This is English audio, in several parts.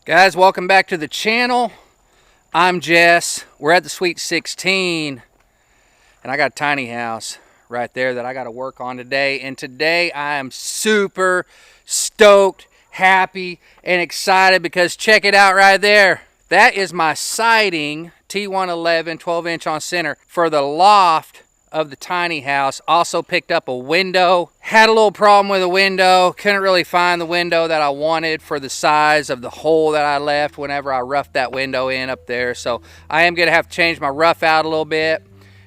Guys, welcome back to the channel. I'm Jess. We're at the Sweet 16, and I got a tiny house right there that I got to work on today. And today I am super stoked, happy, and excited because check it out right there. That is my siding, T111 12-inch on center for the loft of the tiny house. Also picked up a window. Had a little problem with a window. Couldn't really find the window that I wanted for the size of the hole that I left whenever I roughed that window in up there. So I am gonna have to change my rough out a little bit.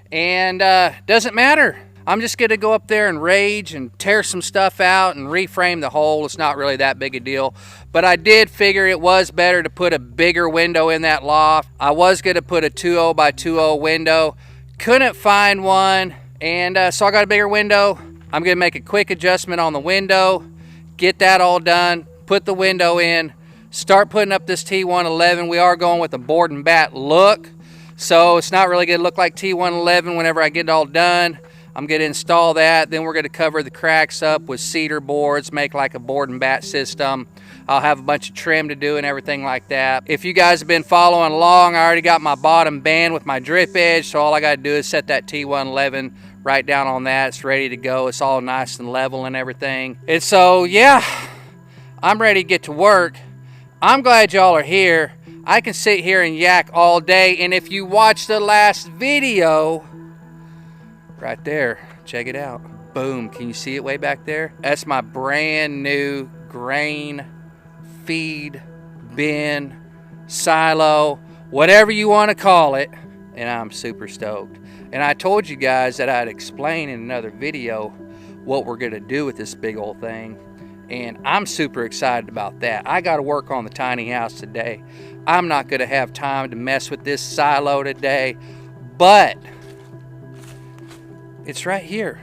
And doesn't matter. I'm just gonna go up there and rage and tear some stuff out and reframe the hole. It's not really that big a deal. But I did figure it was better to put a bigger window in that loft. I was gonna put a 2.0 by 2.0 window. Couldn't find one, and so I got a bigger window. I'm gonna make a quick adjustment on the window, get that all done, put the window in, start putting up this T111. We are going with a board and bat look, so it's not really gonna look like T111 whenever I get it all done. I'm gonna install that, then we're gonna cover the cracks up with cedar boards, make like a board and bat system. I'll have a bunch of trim to do and everything like that. If you guys have been following along, I already got my bottom band with my drip edge, so all I gotta do is set that T111 right down on that. It's ready to go. It's all nice and level and everything. And so, yeah, I'm ready to get to work. I'm glad y'all are here. I can sit here and yak all day, and if you watch the last video, right there, check it out. Boom, can you see it way back there? That's my brand new grain feed bin, silo, whatever you want to call it, and I'm super stoked. And I told you guys that I'd explain in another video what we're gonna do with this big old thing, and I'm super excited about that. I got to work on the tiny house today. I'm not gonna have time to mess with this silo today, but it's right here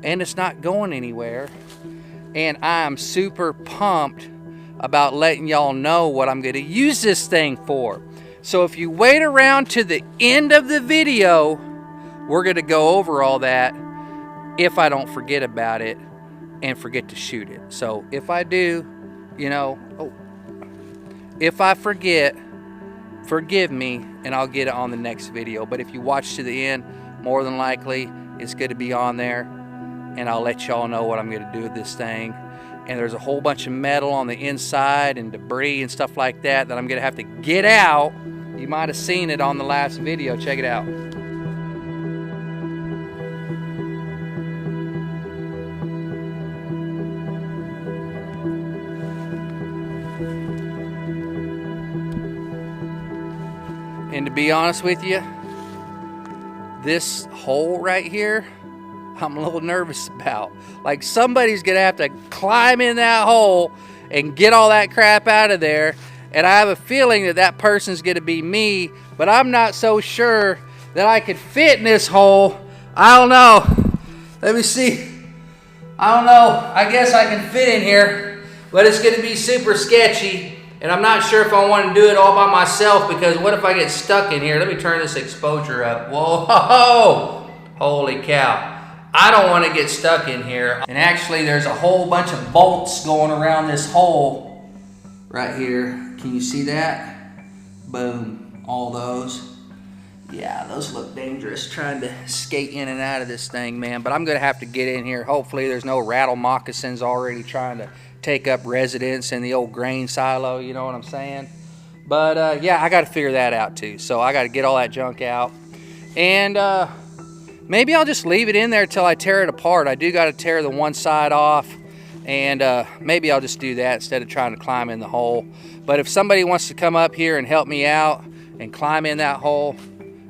and it's not going anywhere, and I'm super pumped about letting y'all know what I'm going to use this thing for. So if you wait around to the end of the video, we're going to go over all that if I don't forget about it and forget to shoot it. So if I do, you know, if I forget, forgive me and I'll get it on the next video. But if you watch to the end, more than likely it's going to be on there, and I'll let y'all know what I'm going to do with this thing. And there's a whole bunch of metal on the inside and debris and stuff like that that I'm gonna have to get out. You might have seen it on the last video. Check it out. And to be honest with you, this hole right here, I'm a little nervous about. Like, somebody's gonna have to climb in that hole and get all that crap out of there, and I have a feeling that that person's gonna be me, but I'm not so sure that I could fit in this hole. I don't know. Let me see. I don't know. I guess I can fit in here, but it's gonna be super sketchy, and I'm not sure if I want to do it all by myself, because what if I get stuck in here? Let me turn this exposure up. Whoa, holy cow. I don't want to get stuck in here. And actually there's a whole bunch of bolts going around this hole right here. Can you see that? Boom, all those. Yeah, those look dangerous trying to skate in and out of this thing, man. But I'm gonna have to get in here. Hopefully there's no rattle moccasins already trying to take up residence in the old grain silo, you know what I'm saying? But yeah, I gotta figure that out too. So I gotta get all that junk out. And maybe I'll just leave it in there till I tear it apart. I do got to tear the one side off, and maybe I'll just do that instead of trying to climb in the hole. But if somebody wants to come up here and help me out and climb in that hole,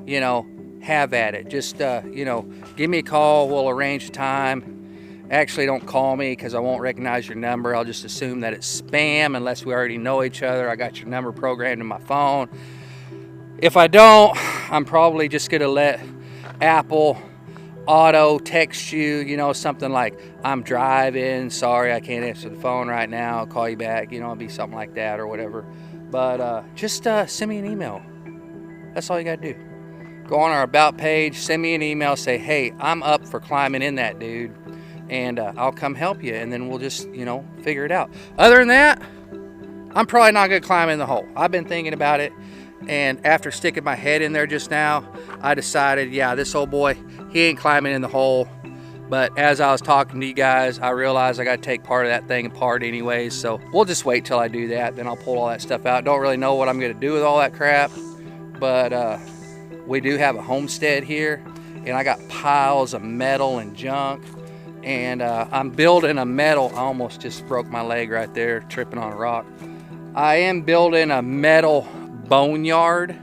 you know, have at it. Just, you know, give me a call. We'll arrange a time. Actually, don't call me because I won't recognize your number. I'll just assume that it's spam unless we already know each other. I got your number programmed in my phone. If I don't, I'm probably just going to let Apple Auto text you, you know, something like, I'm driving, sorry I can't answer the phone right now, I'll call you back, you know, it'll be something like that or whatever. But just send me an email. That's all you gotta do. Go on our about page, send me an email, say, hey, I'm up for climbing in that, dude, and I'll come help you, and then we'll just, you know, figure it out. Other than that, I'm probably not gonna climb in the hole. I've been thinking about it, and after sticking my head in there just now, I decided, yeah, this old boy, he ain't climbing in the hole. But as I was talking to you guys, I realized I gotta take part of that thing apart anyways, so we'll just wait till I do that, then I'll pull all that stuff out. Don't really know what I'm gonna do with all that crap, but we do have a homestead here, and I got piles of metal and junk, and I'm building a metal, I almost just broke my leg right there, tripping on a rock. I am building a metal boneyard,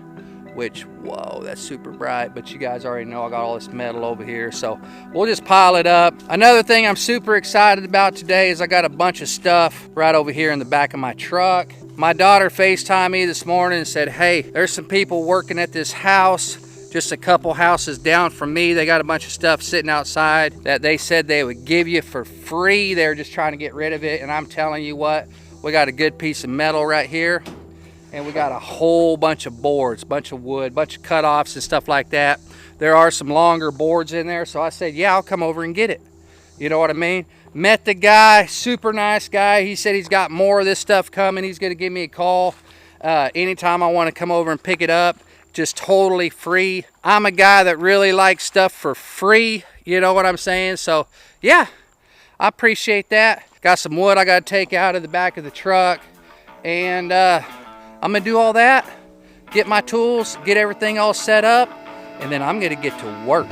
which, whoa, that's super bright, but you guys already know I got all this metal over here, so we'll just pile it up. Another thing I'm super excited about today is I got a bunch of stuff right over here in the back of my truck. My daughter FaceTimed me this morning and said, hey, there's some people working at this house just a couple houses down from me. They got a bunch of stuff sitting outside that they said they would give you for free. They're just trying to get rid of it, and I'm telling you what, we got a good piece of metal right here. And we got a whole bunch of boards, bunch of wood, bunch of cutoffs and stuff like that. There are some longer boards in there, so I said, yeah, I'll come over and get it. You know what I mean? Met the guy, super nice guy. He said he's got more of this stuff coming. He's gonna give me a call anytime I wanna come over and pick it up, just totally free. I'm a guy that really likes stuff for free, you know what I'm saying? So yeah, I appreciate that. Got some wood I gotta take out of the back of the truck, and I'm gonna do all that, get my tools, get everything all set up, and then I'm gonna get to work.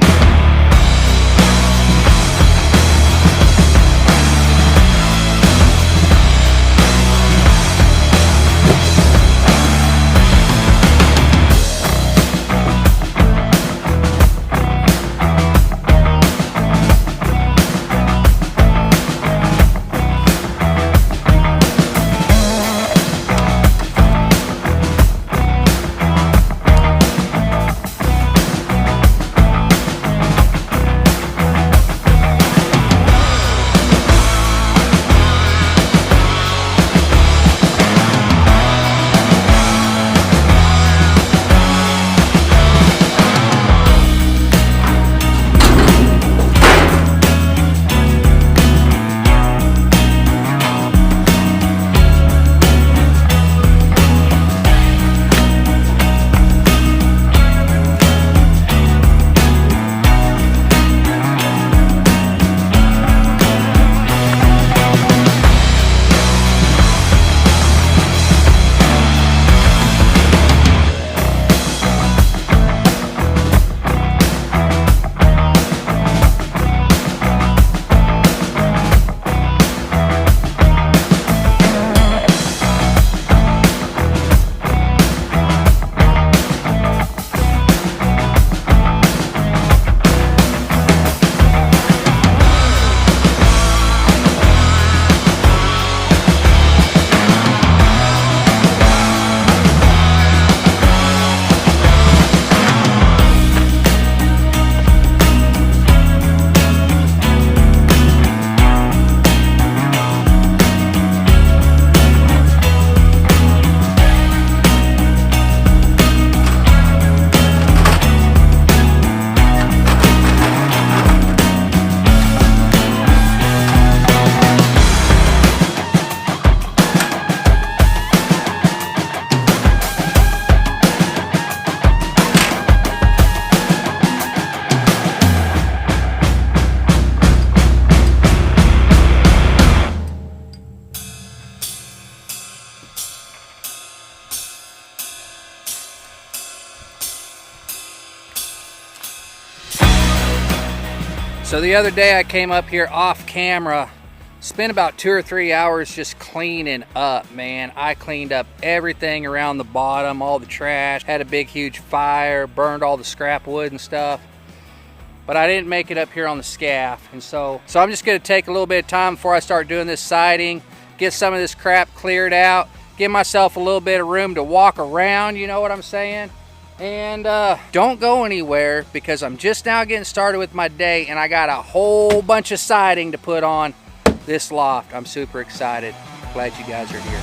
So the other day I came up here off camera, spent about 2 or 3 hours just cleaning up, man. I cleaned up everything around the bottom, all the trash, had a big huge fire, burned all the scrap wood and stuff. But I didn't make it up here on the scaff. And so I'm just gonna take a little bit of time before I start doing this siding, get some of this crap cleared out, give myself a little bit of room to walk around, you know what I'm saying? And don't go anywhere, because I'm just now getting started with my day, and I got a whole bunch of siding to put on this loft. I'm super excited. Glad you guys are here.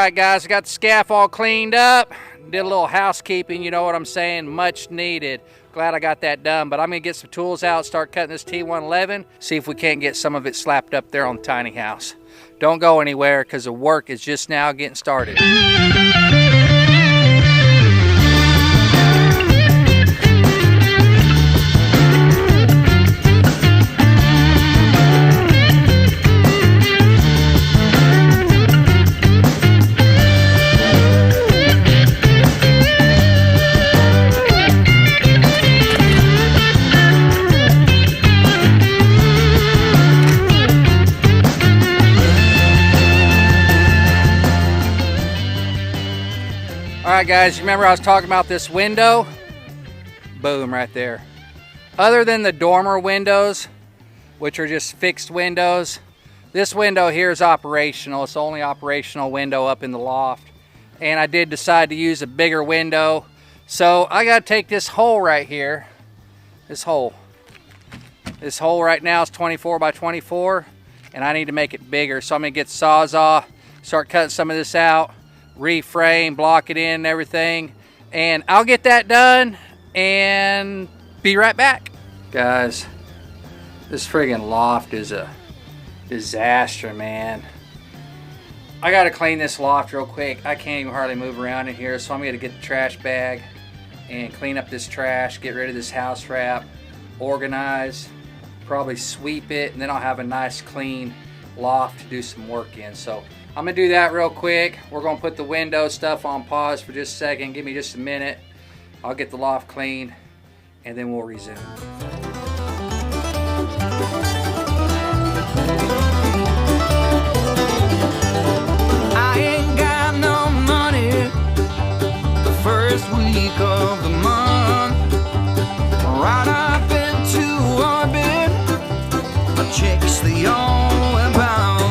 right, guys, I got the scaffold cleaned up. Did a little housekeeping, you know what I'm saying, much needed. Glad I got that done, but I'm gonna get some tools out, start cutting this T111, see if we can't get some of it slapped up there on the tiny house. Don't go anywhere, because the work is just now getting started. Alright guys, you remember I was talking about this window? Boom, right there. Other than the dormer windows, which are just fixed windows, this window here is operational. It's the only operational window up in the loft. And I did decide to use a bigger window. So I gotta take this hole right here. This hole. This hole right now is 24 by 24, and I need to make it bigger. So I'm gonna get the Sawzall, start cutting some of this out, reframe, block it in and everything, and I'll get that done and be right back. Guys, this friggin' loft is a disaster, man. I gotta clean this loft real quick. I can't even hardly move around in here, so I'm gonna get the trash bag and clean up this trash, get rid of this house wrap, organize, probably sweep it, and then I'll have a nice clean loft to do some work in. So I'm gonna do that real quick. We're gonna put the window stuff on pause for just a second. Give me just a minute. I'll get the loft clean and then we'll resume. I ain't got no money the first week of the month. Right up into orbit, my check's the only bound.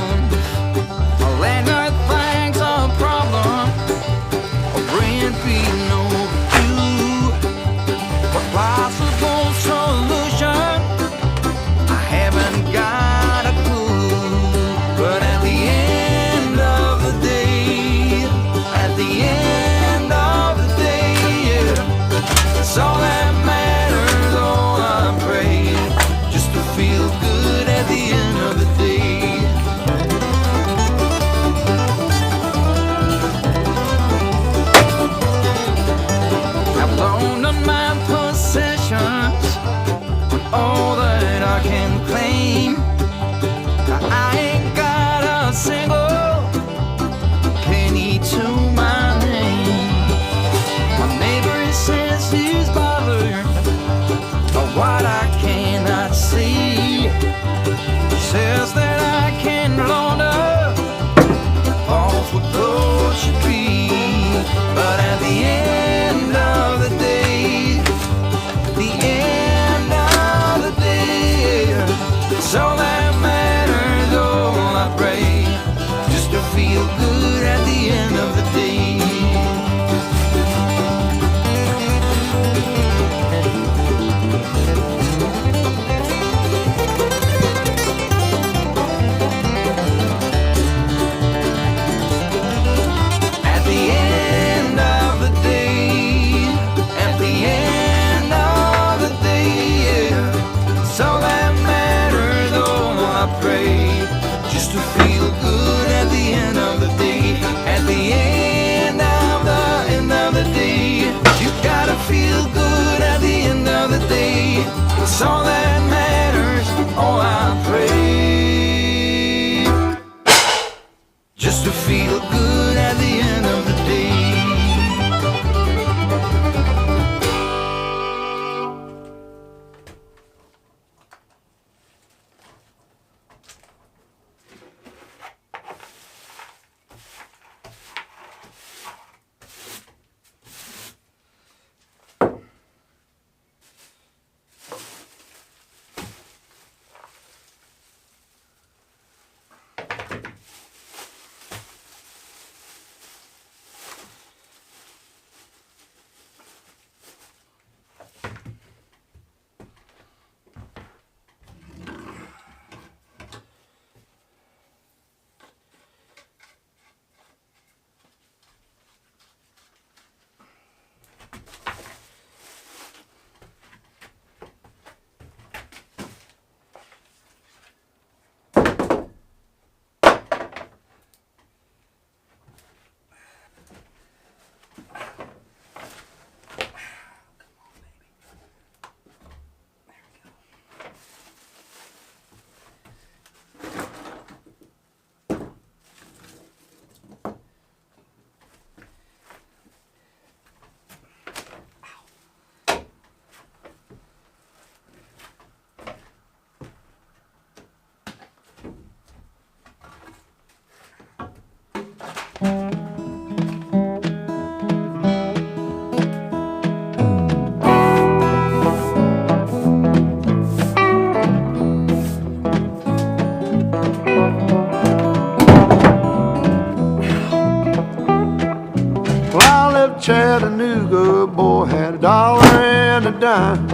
Chattanooga boy had $1 and a dime.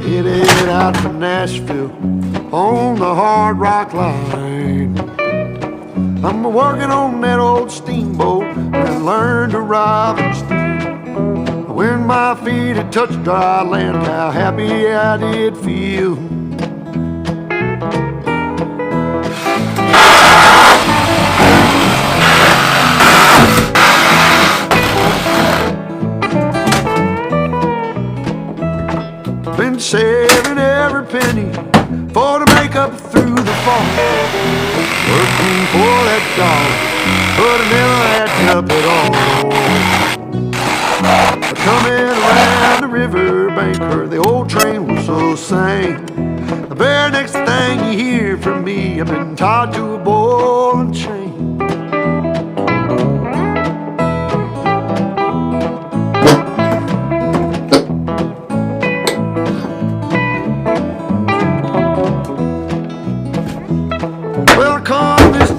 Headed out to Nashville on the Hard Rock Line. I'm working on that old steamboat and I learned to ride and steer. When my feet had touched dry land, how happy I did feel. Been saving every penny for to make up through the fall. Working for that dollar, but I never had up at all. Coming around the riverbank, heard the old train whistle sang. The very next thing you hear from me, I've been tied to a ball and chain.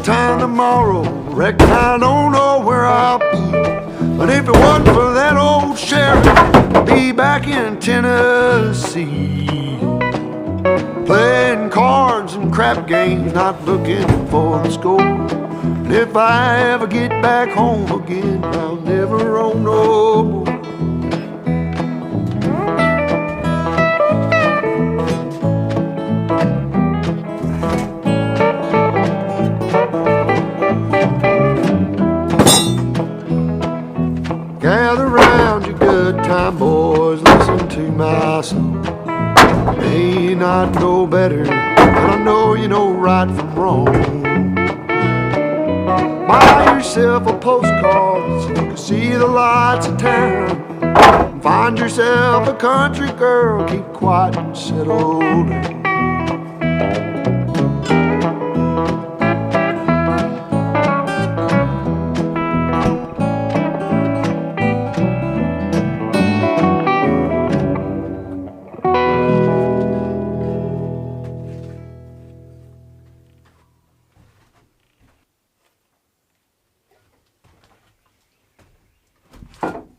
Time tomorrow, reckon I don't know where I'll be. But if it wasn't for that old sheriff, I'd be back in Tennessee, playing cards and crap games, not looking for the score. And if I ever get back home again, I'll never own no more. Gather round, you good time boys, listen to my song. May not know better, but I know you know right from wrong. Buy yourself a postcard so you can see the lights of town. Find yourself a country girl, keep quiet and settle down.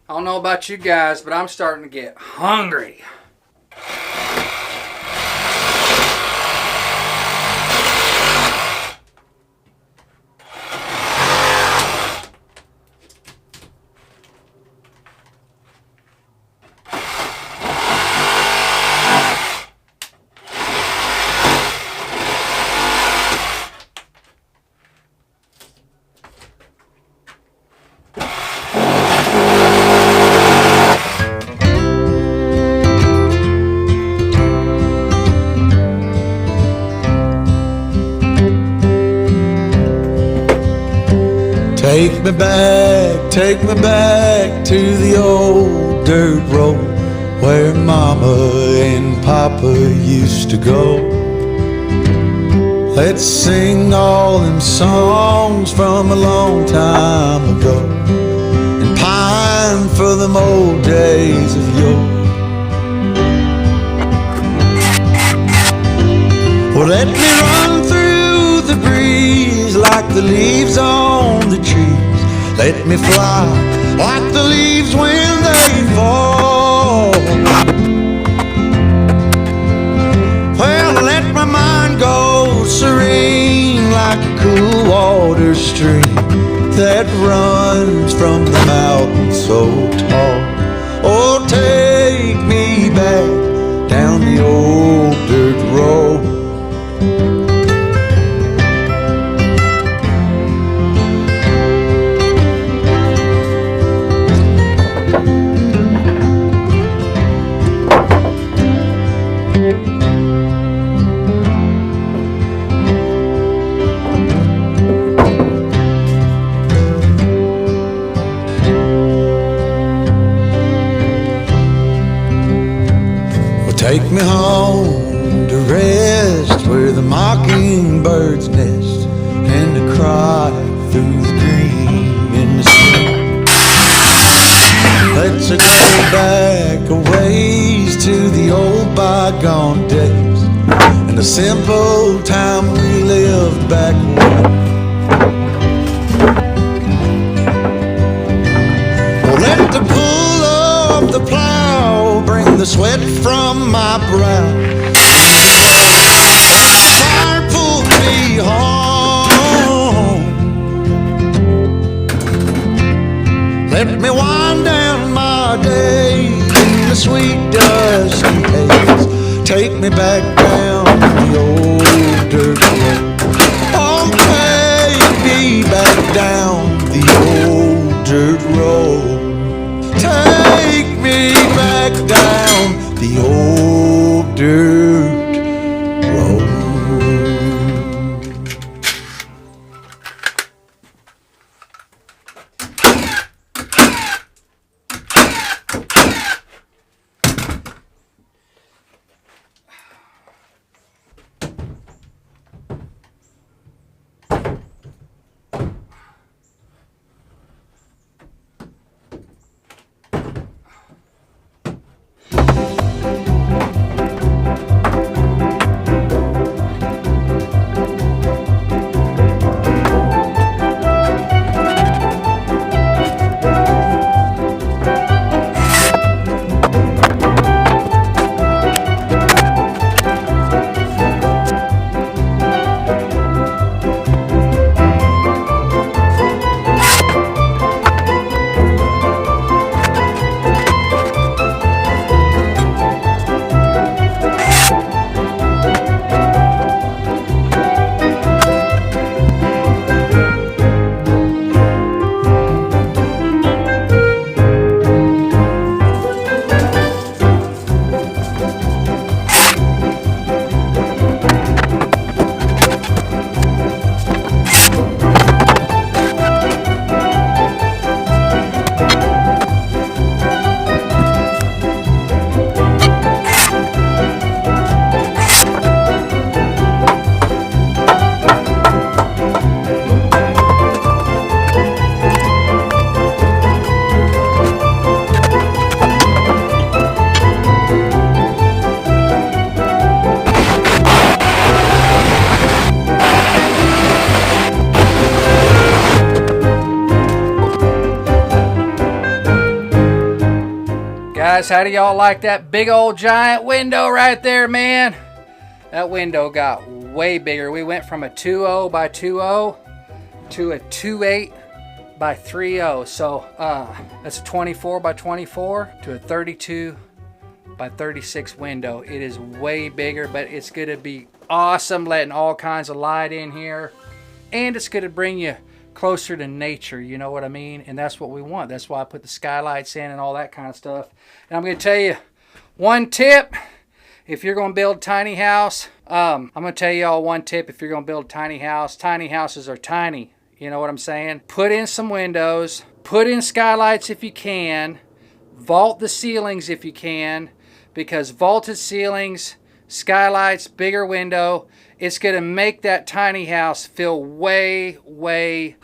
I don't know about you guys, but I'm starting to get hungry. Take me back to the old dirt road where Mama and Papa used to go. Let's sing all them songs from a long time ago and pine for them old days of yore. Well, let me run through the breeze like the leaves on the trees. Let me fly like the leaves when they fall. Well, let my mind go serene like a cool water stream that runs from the mountain so tall. Oh, take me back down the old dirt road. Take me home to rest where the mockingbirds nest and to cry through the green in the spring. Let's go back a ways to the old bygone days and the simple time we lived back when. Well, let the pull the plow, bring the sweat from my brow. Fire pulled me home. Let me wind down my day in the sweet dusty haze. Take me back down the old dirt road. Oh, take me back down the old dirt road. Take me back down the old dirt road. Guys, how do y'all like that big old giant window right there, man? That window got way bigger. We went from a 2.0 by 2.0 to a 2.8 by 3.0. So that's a 24 by 24 to a 32 by 36 window. It is way bigger, but it's going to be awesome, letting all kinds of light in here. And it's going to bring you closer to nature, you know what I mean? And that's what we want. That's why I put the skylights in and all that kind of stuff. And I'm going to tell you one tip. If you're going to build a tiny house, I'm going to tell you all one tip. If you're going to build a tiny house, tiny houses are tiny. You know what I'm saying? Put in some windows. Put in skylights if you can. Vault the ceilings if you can. Because vaulted ceilings, skylights, bigger window, it's going to make that tiny house feel way, way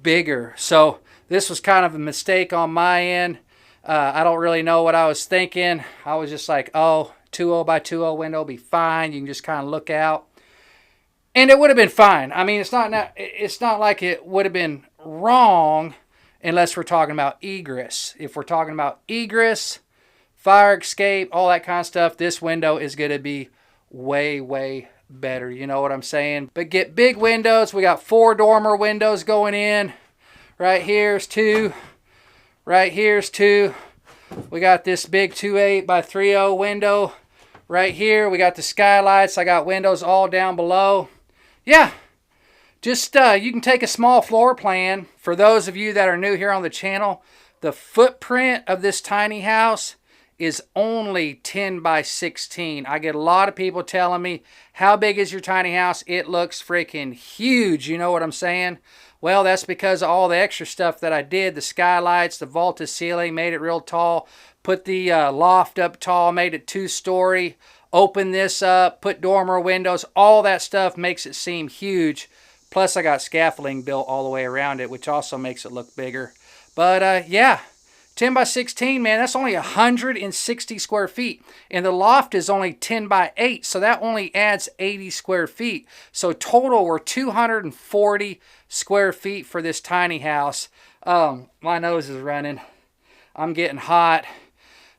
bigger. So this was kind of a mistake on my end. I don't really know what I was thinking. I was just like, oh, 2.0 by 2.0 window will be fine. You can just kind of look out. And it would have been fine. I mean, it's not like it would have been wrong unless we're talking about egress. If we're talking about egress, fire escape, all that kind of stuff, this window is going to be way, way better. You know what I'm saying? But get big windows. We got 4 dormer windows going in. Right here's 2. Right here's 2. We got this big 2.8 by 3.0 window. Right here, we got the skylights. I got windows all down below. Yeah, just you can take a small floor plan. For those of you that are new here on the channel, the footprint of this tiny house is only 10 by 16. I get a lot of people telling me, how big is your tiny house? It looks freaking huge. You know what I'm saying? Well, that's because of all the extra stuff that I did. The skylights, the vaulted ceiling, made it real tall. Put the loft up tall, made it 2-story. Open this up, put dormer windows. All that stuff makes it seem huge. Plus, I got scaffolding built all the way around it, which also makes it look bigger. But yeah, 10 by 16, man, that's only 160 square feet. And the loft is only 10 by 8, so that only adds 80 square feet. So total, we're 240 square feet for this tiny house. My nose is running. I'm getting hot.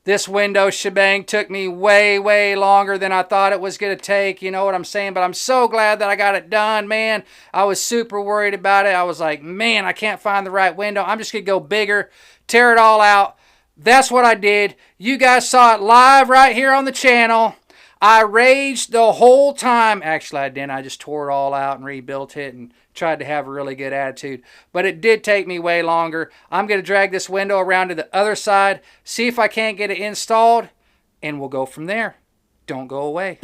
This window shebang took me way, way longer than I thought it was going to take. You know what I'm saying? But I'm so glad that I got it done, man. I was super worried about it. I was like, man, I can't find the right window. I'm just going to go bigger, tear it all out. That's what I did. You guys saw it live right here on the channel. I raged the whole time. Actually, I didn't. I just tore it all out and rebuilt it and tried to have a really good attitude. But it did take me way longer. I'm going to drag this window around to the other side, see if I can't get it installed, and we'll go from there. Don't go away.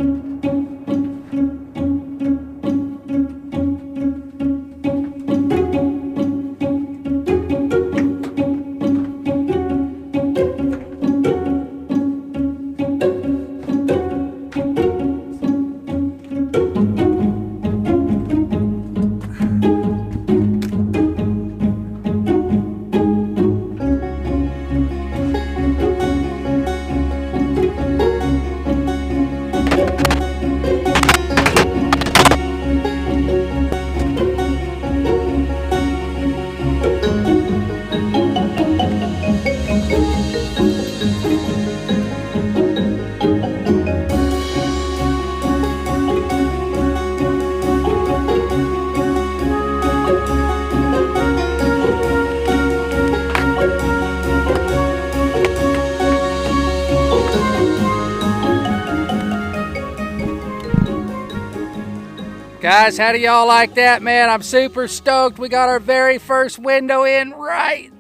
Guys, how do y'all like that, man? I'm super stoked. We got our very first window in right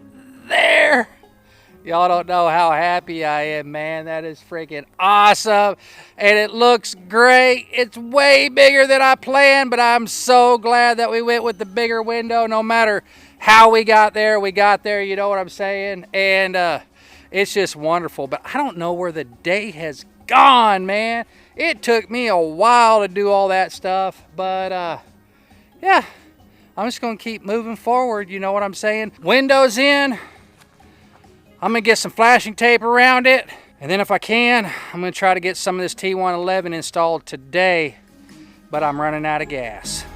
there. Y'all don't know how happy I am, man. That is freaking awesome. And it looks great. It's way bigger than I planned, but I'm so glad that we went with the bigger window. No matter how we got there, you know what I'm saying? And it's just wonderful. But I don't know where the day has gone, man. It took me a while to do all that stuff, but yeah, I'm just gonna keep moving forward, you know what I'm saying? Windows in, I'm gonna get some flashing tape around it, and then if I can, I'm gonna try to get some of this T111 installed today, but I'm running out of gas.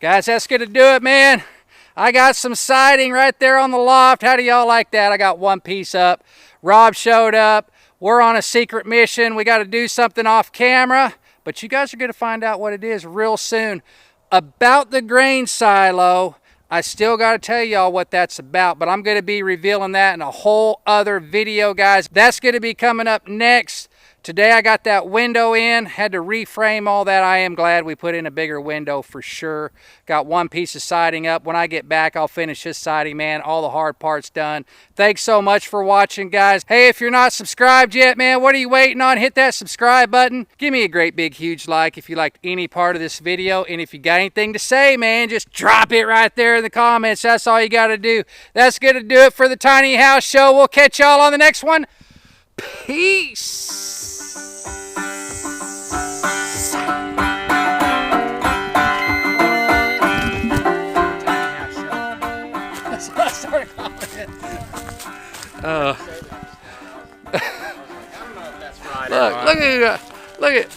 Guys, that's gonna do it, man. I got some siding right there on the loft. How do y'all like that? I got one piece up. Rob showed up. We're on a secret mission. We got to do something off camera, but you guys are going to find out what it is real soon. About the grain silo, I still got to tell y'all what that's about, but I'm going to be revealing that in a whole other video, guys. That's going to be coming up next. Today I got that window in, had to reframe all that. I am glad we put in a bigger window for sure. Got one piece of siding up. When I get back, I'll finish this siding, man. All the hard parts done. Thanks so much for watching, guys. Hey, if you're not subscribed yet, man, what are you waiting on? Hit that subscribe button. Give me a great big huge like if you liked any part of this video. And if you got anything to say, man, just drop it right there in the comments. That's all you got to do. That's going to do it for the Tiny House Show. We'll catch y'all on the next one. Peace.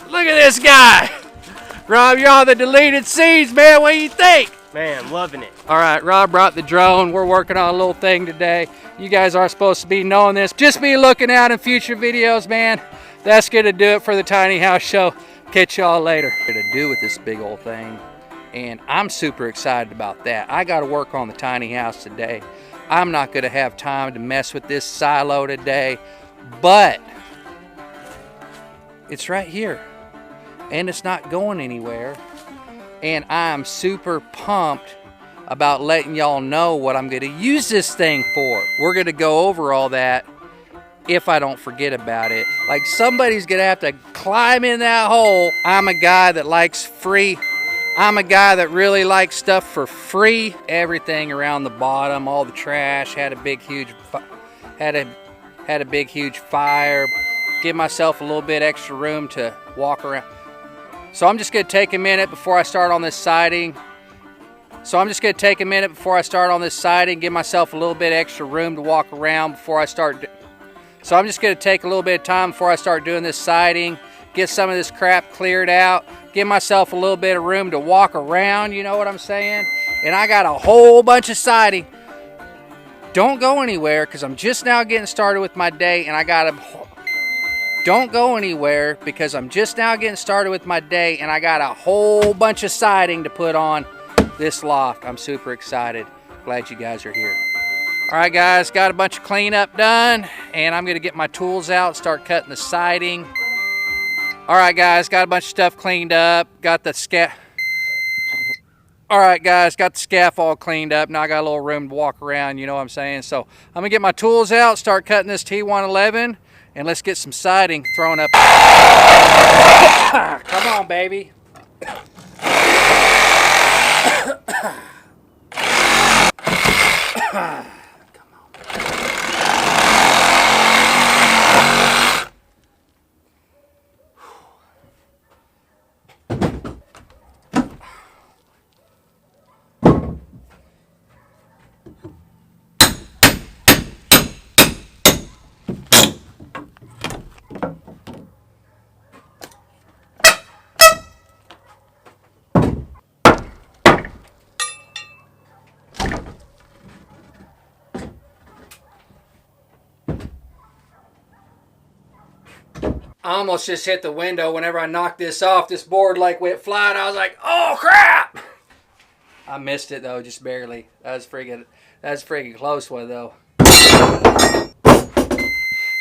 Look at this guy. Rob, you're on the deleted scenes, man. What do you think? Man, loving it. All right, Rob brought the drone. We're working on a little thing today. You guys aren't supposed to be knowing this. Just be looking out in future videos, man. That's going to do it for the Tiny House Show. Catch y'all later. To do with this big old thing, and I'm super excited about that. I got to work on the tiny house today. I'm not going to have time to mess with this silo today, but it's right here, and it's not going anywhere, and I'm super pumped about letting y'all know what I'm going to use this thing for. We're going to go over all that if I don't forget about it. Like, somebody's going to have to climb in that hole. I'm a guy that likes free. I'm a guy that really likes stuff for free. Everything around the bottom, all the trash, had a big huge fire. Give myself a little bit extra room to walk around. So I'm just going to take a minute before I start on this siding. Give myself a little bit extra room to walk around before I start. So I'm just going to take a little bit of time before I start doing this siding. Get some of this crap cleared out. Give myself a little bit of room to walk around, you know what I'm saying? And I got a whole bunch of siding. Don't go anywhere, because I'm just now getting started with my day, and I got a... Don't go anywhere, because I'm just now getting started with my day, and I got a whole bunch of siding to put on this loft. I'm super excited. Glad you guys are here. All right, guys, got a bunch of cleanup done, and I'm going to get my tools out, start cutting the siding. All right, guys, got a bunch of stuff cleaned up. Got the scaffold cleaned up. Now I got a little room to walk around, you know what I'm saying? So I'm going to get my tools out, start cutting this T111, and let's get some siding thrown up. Come on, baby. I almost just hit the window whenever I knocked this off. This board like went flying. I was like, oh crap! I missed it though, just barely. That was freaking close one though.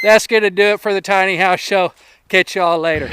That's gonna do it for the Tiny House Show. Catch y'all later.